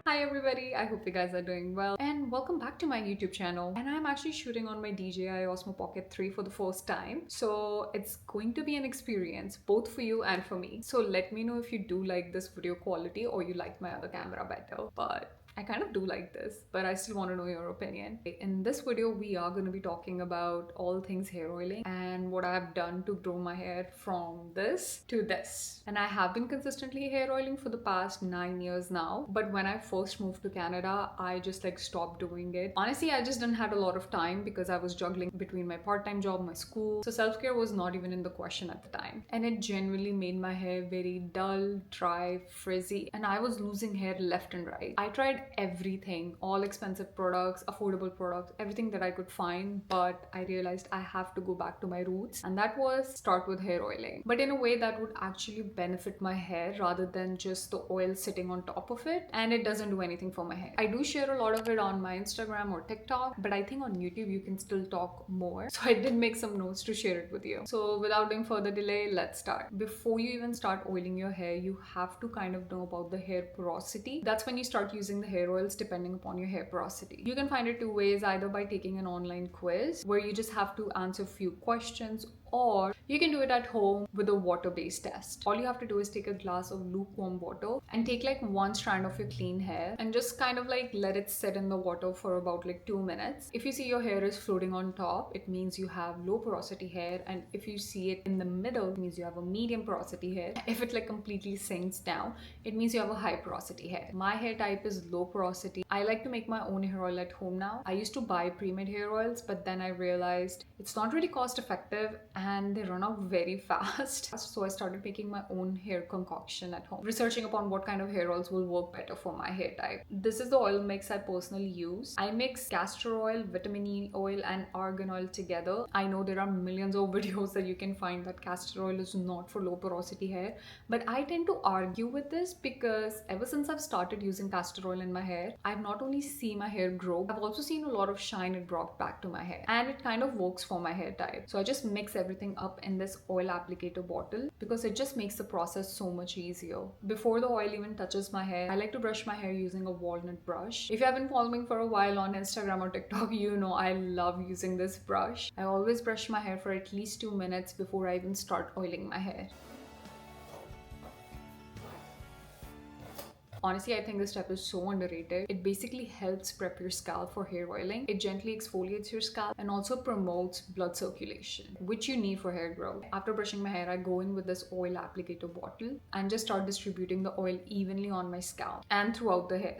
Hi everybody, I hope you guys are doing well and welcome back to my YouTube channel. And I'm actually shooting on my DJI Osmo Pocket 3 for the first time. So it's going to be an experience both for you and for me. So let me know if you do like this video quality or you like my other camera better. But I kind of do like this, but I still want to know your opinion. In this video, we are going to be talking about all things hair oiling and what I've done to grow my hair from this to this. And I have been consistently hair oiling for the past 9 years now. But when I first moved to Canada, I just stopped doing it. Honestly, I just didn't have a lot of time because I was juggling between my part-time job, my school. So self-care was not even in the question at the time. And it genuinely made my hair very dull, dry, frizzy, and I was losing hair left and right. I tried everything, all expensive products, affordable products, everything that I could find, but I realized I have to go back to my roots, and that was start with hair oiling, but in a way that would actually benefit my hair rather than just the oil sitting on top of it, and it doesn't do anything for my hair. I do share a lot of it on my Instagram or TikTok, but I think on YouTube you can still talk more, so I did make some notes to share it with you. So without doing further delay, let's start. Before you even start oiling your hair, you have to kind of know about the hair porosity. That's when you start using the hair oils depending upon your hair porosity. You can find it two ways, either by taking an online quiz where you just have to answer a few questions, or you can do it at home with a water-based test. All you have to do is take a glass of lukewarm water and take one strand of your clean hair and just kind of let it sit in the water for about 2 minutes. If you see your hair is floating on top, it means you have low porosity hair, and if you see it in the middle, it means you have a medium porosity hair. If it completely sinks down, it means you have a high porosity hair. My hair type is low porosity. I like to make my own hair oil at home now. I used to buy pre-made hair oils, but then I realized it's not really cost effective and they run out very fast. So I started making my own hair concoction at home, researching upon what kind of hair oils will work better for my hair type. This is the oil mix I personally use. I mix castor oil, vitamin E oil, and argan oil together. I know there are millions of videos that you can find that castor oil is not for low porosity hair, but I tend to argue with this because ever since I've started using castor oil in my hair, I've not only seen my hair grow, I've also seen a lot of shine it brought back to my hair, and it kind of works for my hair type. So I just mix everything up in this oil applicator bottle because it just makes the process so much easier. Before the oil even touches my hair, I like to brush my hair using a walnut brush. If you have been following me for a while on Instagram or TikTok, you know I love using this brush. I always brush my hair for at least 2 minutes before I even start oiling my hair. Honestly, I think this step is so underrated. It basically helps prep your scalp for hair oiling. It gently exfoliates your scalp and also promotes blood circulation, which you need for hair growth. After brushing my hair, I go in with this oil applicator bottle and just start distributing the oil evenly on my scalp and throughout the hair.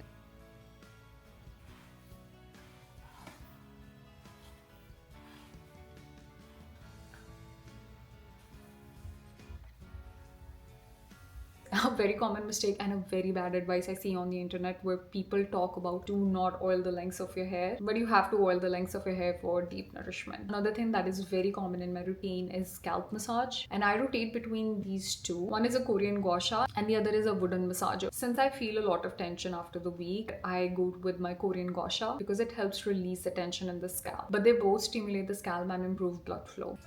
A very common mistake and a very bad advice I see on the internet where people talk about do not oil the lengths of your hair, but you have to oil the lengths of your hair for deep nourishment. Another thing that is very common in my routine is scalp massage, and I rotate between these two. One is a Korean gua sha and the other is a wooden massager. Since I feel a lot of tension after the week, I go with my Korean gua sha because it helps release the tension in the scalp, but they both stimulate the scalp and improve blood flow.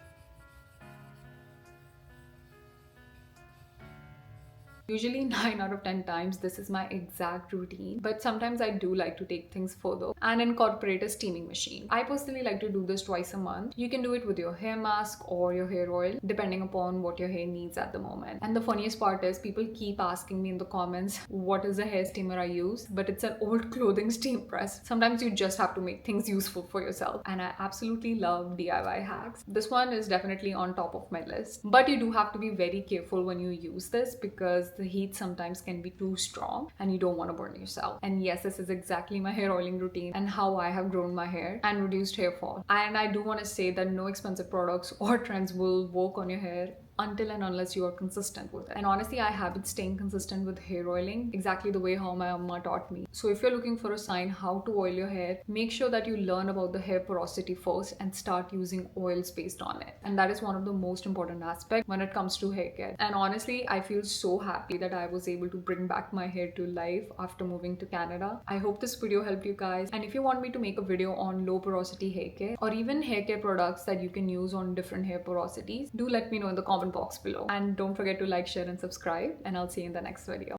Usually 9 out of 10 times this is my exact routine, but sometimes I do like to take things further and incorporate a steaming machine. I personally like to do this twice a month. You can do it with your hair mask or your hair oil depending upon what your hair needs at the moment. And the funniest part is people keep asking me in the comments what is the hair steamer I use, but it's an old clothing steam press. Sometimes you just have to make things useful for yourself, and I absolutely love DIY hacks. This one is definitely on top of my list, but you do have to be very careful when you use this because the heat sometimes can be too strong and you don't want to burn yourself. And yes, this is exactly my hair oiling routine and how I have grown my hair and reduced hair fall. And I do want to say that no expensive products or trends will work on your hair until and unless you are consistent with it. And honestly, I have been staying consistent with hair oiling exactly the way how my amma taught me. So if you're looking for a sign how to oil your hair, make sure that you learn about the hair porosity first and start using oils based on it. And that is one of the most important aspects when it comes to hair care. And honestly, I feel so happy that I was able to bring back my hair to life after moving to Canada. I hope this video helped you guys. And if you want me to make a video on low porosity hair care or even hair care products that you can use on different hair porosities, do let me know in the comment box below. And don't forget to like, share, and subscribe. And I'll see you in the next video.